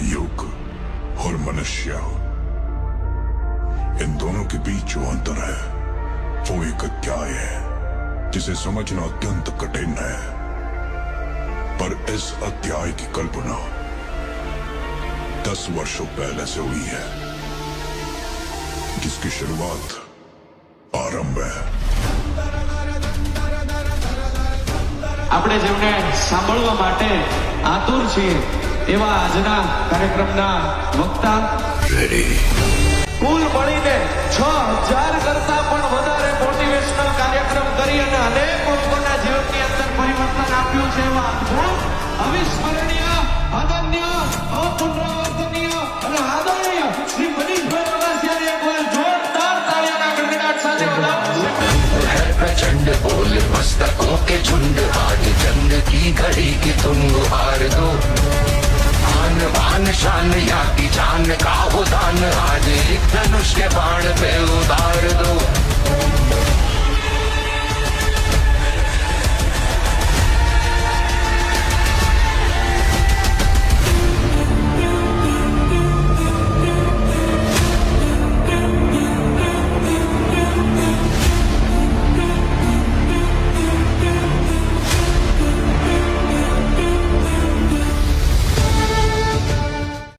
युग और मनुष्य, इन दोनों के बीच जो अंतर है वो एक अध्याय है जिसे समझना अत्यंत कठिन है। पर इस अध्याय की कल्पना 10 वर्षों पहले से हुई है, जिसकी शुरुआत आरंभ है। આપણે જેમને સાંભળવા માટે આતુર છીએ એવા આજના કાર્યક્રમના વક્તા કુલ મળીને 6000 કરતા પણ વધારે મોટિવેશનલ કાર્યક્રમ કરી અને અનેક લોકોના જીવનની અંદર પરિવર્તન આપ્યું છે એવા અદ્ભુત, અવિસ્મરણીય, અનન્ય, અપુનરાવર્તનીય અને આદરણીય શ્રી મનીષભાઈ વગાસિયાને એકવાર જોરદાર તાળીઓના ગડગડાટ સાથે વધાવો। प्रचंड बोल मस्तकों के झुंड, आज जंग की घड़ी की तुम गुहार दो। आन बान शान या की जान का वो दान, आज एक धनुष के बाण पे उतार दो।